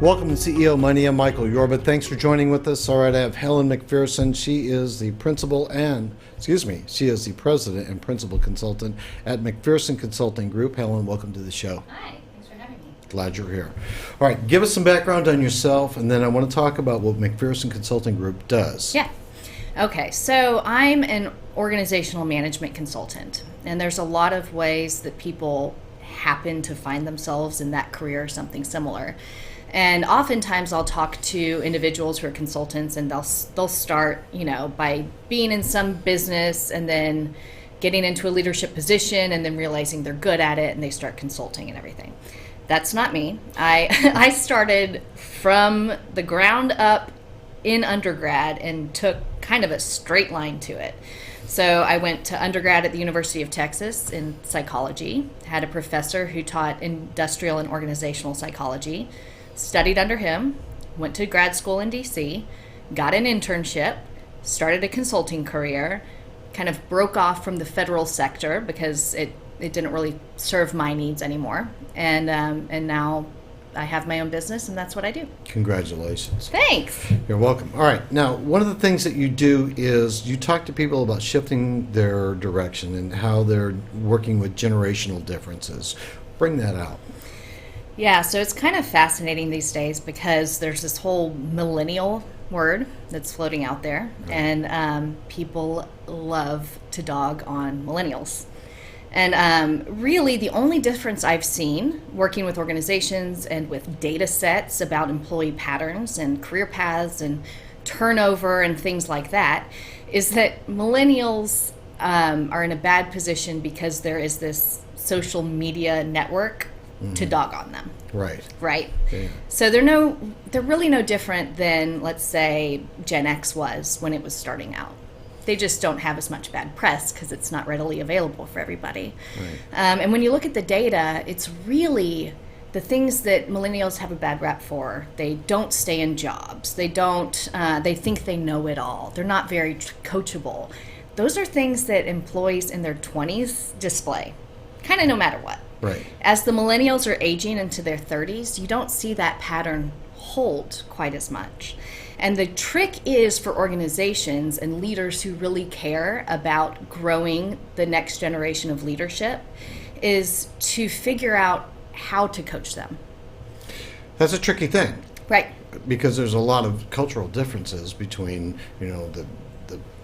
Welcome to CEO Money. I'm Michael Yorba. Thanks for joining with us. All right, I have Helen McPherson. She is the she is the president and principal consultant at McPherson Consulting Group. Helen, welcome to the show. Hi, thanks for having me. Glad you're here. All right, give us some background on yourself, and then I want to talk about what McPherson Consulting Group does. Yeah. Okay, so I'm an organizational management consultant, and there's a lot of ways that people happen to find themselves in that career or something similar. And oftentimes I'll talk to individuals who are consultants, and they'll start, by being in some business and then getting into a leadership position and then realizing they're good at it and they start consulting and everything. That's not me. I started from the ground up in undergrad and took kind of a straight line to it. So I went to undergrad at the University of Texas in psychology, had a professor who taught industrial and organizational psychology, studied under him, went to grad school in DC, got an internship, started a consulting career, kind of broke off from the federal sector because it didn't really serve my needs anymore. And now I have my own business, and that's what I do. Congratulations. Thanks. You're welcome. All right. Now, one of the things that you do is you talk to people about shifting their direction and how they're working with generational differences. Bring that out. Yeah, so it's kind of fascinating these days because there's this whole millennial word that's floating out there, and people love to dog on millennials. And really the only difference I've seen working with organizations and with data sets about employee patterns and career paths and turnover and things like that is that millennials are in a bad position because there is this social media network to dog on them. Right. Yeah. So they're really no different than, let's say, Gen X was when it was starting out. They just don't have as much bad press because it's not readily available for everybody. Right. And when you look at the data, it's really the things that millennials have a bad rap for. They don't stay in jobs. They don't. They think they know it all. They're not very coachable. Those are things that employees in their 20s display, kind of no matter what. Right. As the millennials are aging into their 30s, you don't see that pattern hold quite as much. And the trick is for organizations and leaders who really care about growing the next generation of leadership is to figure out how to coach them. That's a tricky thing. Right. Because there's a lot of cultural differences between,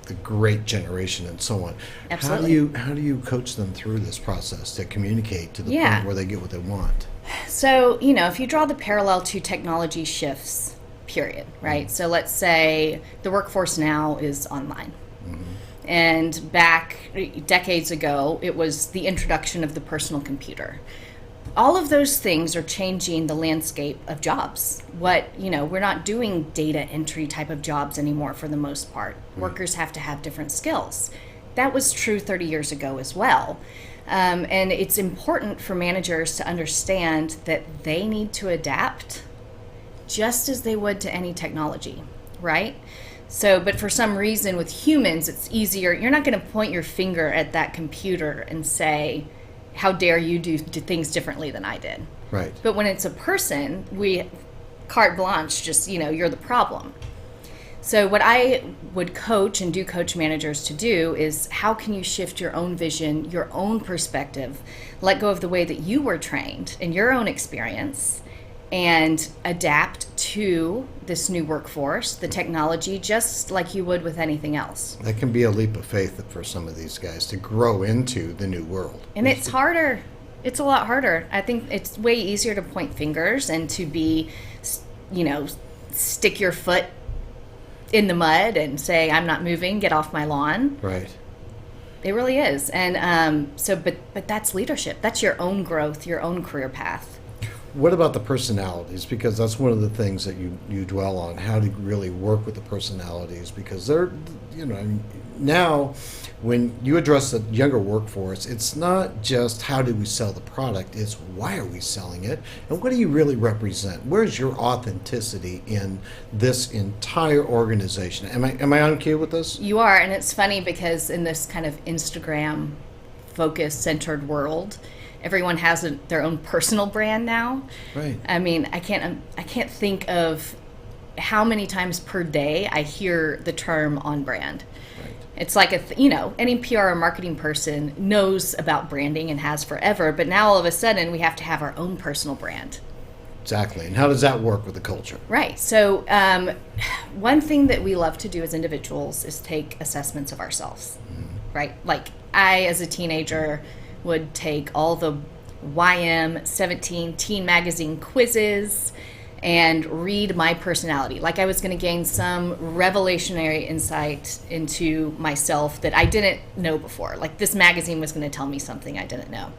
the great generation and so on. Absolutely. How do you coach them through this process to communicate to the point where they get what they want? So, if you draw the parallel to technology shifts, period, right? So let's say the workforce now is online. Mm-hmm. And back decades ago, it was the introduction of the personal computer. All of those things are changing the landscape of jobs. We're not doing data entry type of jobs anymore for the most part. Workers have to have different skills. That was true 30 years ago as well. And it's important for managers to understand that they need to adapt just as they would to any technology, right? So, but for some reason with humans, it's easier. You're not going to point your finger at that computer and say, how dare you do things differently than I did? Right. But when it's a person, we carte blanche, just, you're the problem. So what I would coach and do coach managers to do is how can you shift your own vision, your own perspective, let go of the way that you were trained in your own experience and adapt to this new workforce, the technology, just like you would with anything else. That can be a leap of faith for some of these guys to grow into the new world. And it's harder. It's a lot harder. I think it's way easier to point fingers and to be, stick your foot in the mud and say, I'm not moving, get off my lawn. Right. It really is. And but that's leadership. That's your own growth, your own career path. What about the personalities? Because that's one of the things that you dwell on, how to really work with the personalities, because they're, now when you address the younger workforce, it's not just how do we sell the product, it's why are we selling it, and what do you really represent? Where's your authenticity in this entire organization? Am I on cue with this? You are, and it's funny because in this kind of Instagram focused centered world, everyone has their own personal brand now. Right. I mean, I can't think of how many times per day I hear the term on brand. Right. It's like any PR or marketing person knows about branding and has forever, but now all of a sudden we have to have our own personal brand. Exactly. And how does that work with the culture? Right. So one thing that we love to do as individuals is take assessments of ourselves. Mm-hmm. Right. Like I, as a teenager, would take all the YM 17 teen magazine quizzes and read my personality. Like I was going to gain some revelationary insight into myself that I didn't know before. Like this magazine was going to tell me something I didn't know.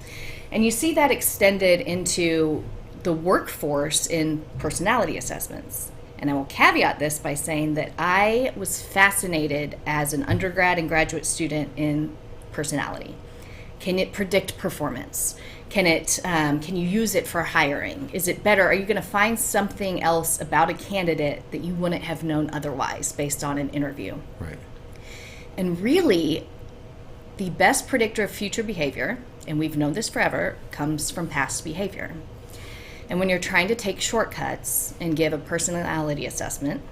And you see that extended into the workforce in personality assessments. And I will caveat this by saying that I was fascinated as an undergrad and graduate student in personality. Can it predict performance? Can you use it for hiring? Is it better? Are you going to find something else about a candidate that you wouldn't have known otherwise based on an interview? Right. And really, the best predictor of future behavior, and we've known this forever, comes from past behavior. And when you're trying to take shortcuts and give a personality assessment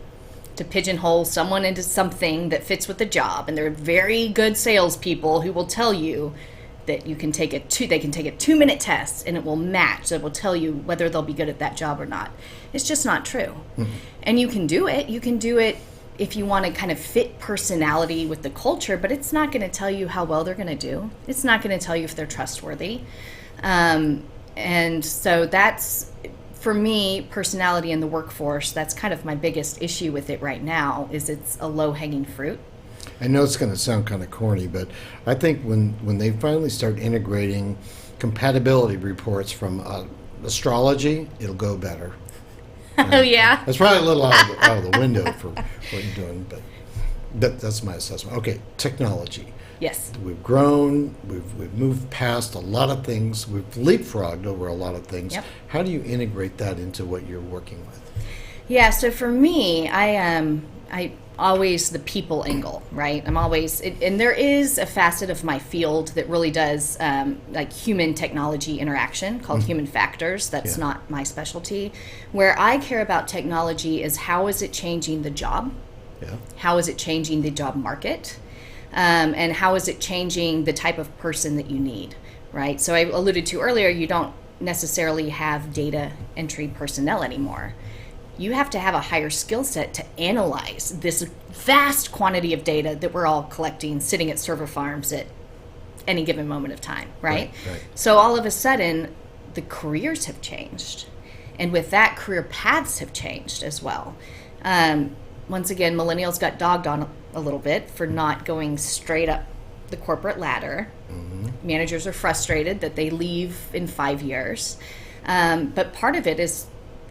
to pigeonhole someone into something that fits with the job, and they're very good salespeople who will tell you that they can take a 2-minute test and it will match. It will tell you whether they'll be good at that job or not. It's just not true. Mm-hmm. And you can do it. You can do it if you want to kind of fit personality with the culture, but it's not going to tell you how well they're going to do. It's not going to tell you if they're trustworthy. And so that's, for me, personality in the workforce, that's kind of my biggest issue with it right now, is it's a low-hanging fruit. I know it's going to sound kind of corny, but I think when they finally start integrating compatibility reports from astrology, it'll go better. Oh, yeah? It's probably a little out of the window for what you're doing, but that's my assessment. Okay, technology. Yes. We've grown, we've moved past a lot of things, we've leapfrogged over a lot of things. Yep. How do you integrate that into what you're working with? Yeah, so for me, I always the people angle, right? I'm always, and there is a facet of my field that really does like human technology interaction called human factors. That's not my specialty. Where I care about technology is how is it changing the job? Yeah. How is it changing the job market? And how is it changing the type of person that you need, right? So I alluded to earlier, you don't necessarily have data entry personnel anymore. You have to have a higher skill set to analyze this vast quantity of data that we're all collecting, sitting at server farms at any given moment of time, right? Right. So all of a sudden, the careers have changed. And with that, career paths have changed as well. Once again, millennials got dogged on a little bit for not going straight up the corporate ladder. Mm-hmm. Managers are frustrated that they leave in 5 years. But part of it is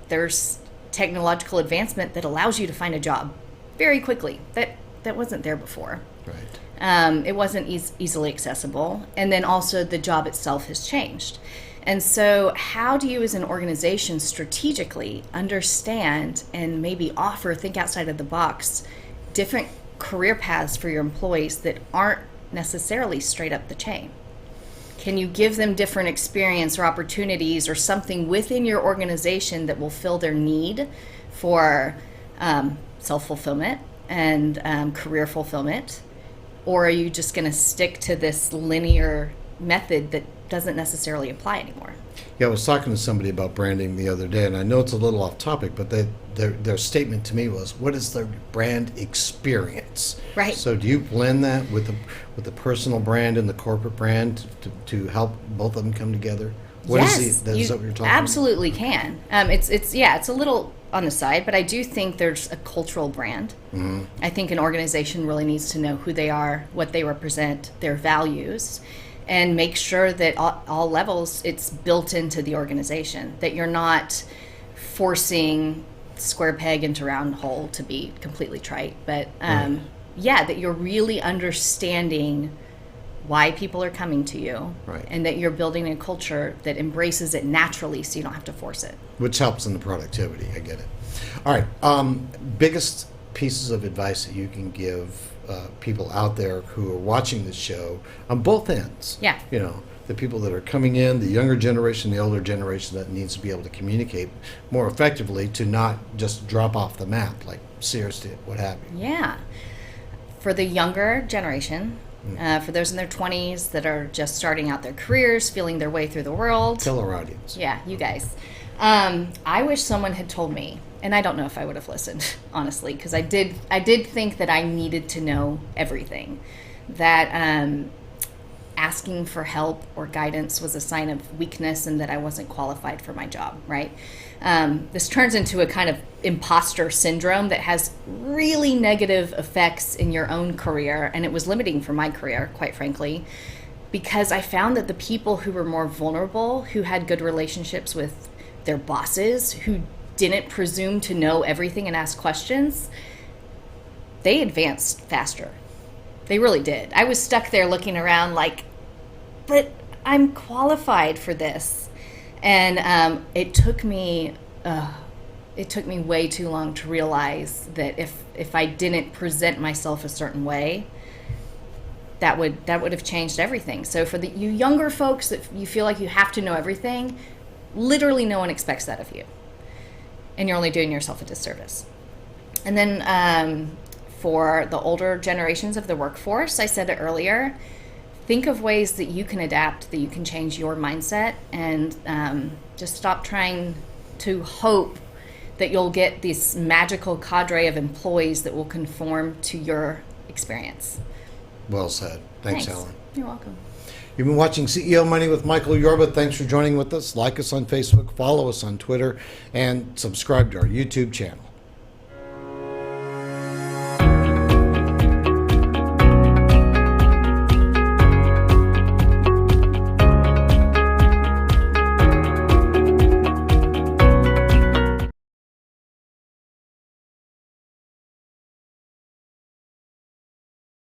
there's technological advancement that allows you to find a job very quickly. That wasn't there before. Right. It wasn't easily accessible. And then also the job itself has changed. And so how do you as an organization strategically understand and maybe think outside of the box, different career paths for your employees that aren't necessarily straight up the chain? Can you give them different experience or opportunities or something within your organization that will fill their need for self-fulfillment and career fulfillment? Or are you just going to stick to this linear method that doesn't necessarily apply anymore? Yeah, I was talking to somebody about branding the other day, and I know it's a little off topic, but their statement to me was, what is the brand experience? Right. So do you blend that with the personal brand and the corporate brand to help both of them come together? Yes, is that what you're talking absolutely can. It's a little on the side, but I do think there's a cultural brand. Mm-hmm. I think an organization really needs to know who they are, what they represent, their values. and make sure that all levels it's built into the organization, that you're not forcing square peg into round hole, to be completely trite, but that you're really understanding why people are coming to you, right, and that you're building a culture that embraces it naturally so you don't have to force it. Which helps in the productivity. I get it. All right. Biggest pieces of advice that you can give people out there who are watching the show on both ends. Yeah. You know, the people that are coming in, the younger generation, the older generation that needs to be able to communicate more effectively to not just drop off the map like Sears did, what have you. Yeah. For the younger generation, for those in their 20s that are just starting out their careers, feeling their way through the world. Tell our audience. Yeah, you guys. I wish someone had told me, and I don't know if I would have listened, honestly, because I did think that I needed to know everything, that asking for help or guidance was a sign of weakness and that I wasn't qualified for my job, right? This turns into a kind of imposter syndrome that has really negative effects in your own career, and it was limiting for my career, quite frankly, because I found that the people who were more vulnerable, who had good relationships with their bosses, who didn't presume to know everything and ask questions, they advanced faster. They really did. I was stuck there looking around like, but I'm qualified for this. And it took me way too long to realize that if I didn't present myself a certain way, that would have changed everything. So for you younger folks that you feel like you have to know everything, literally no one expects that of you. And you're only doing yourself a disservice. And then for the older generations of the workforce, I said it earlier, think of ways that you can adapt, that you can change your mindset, and just stop trying to hope that you'll get this magical cadre of employees that will conform to your experience. Well said. Thanks, Helen. You're welcome. You've been watching CEO Money with Michael Yorba. Thanks for joining with us. Like us on Facebook, follow us on Twitter, and subscribe to our YouTube channel.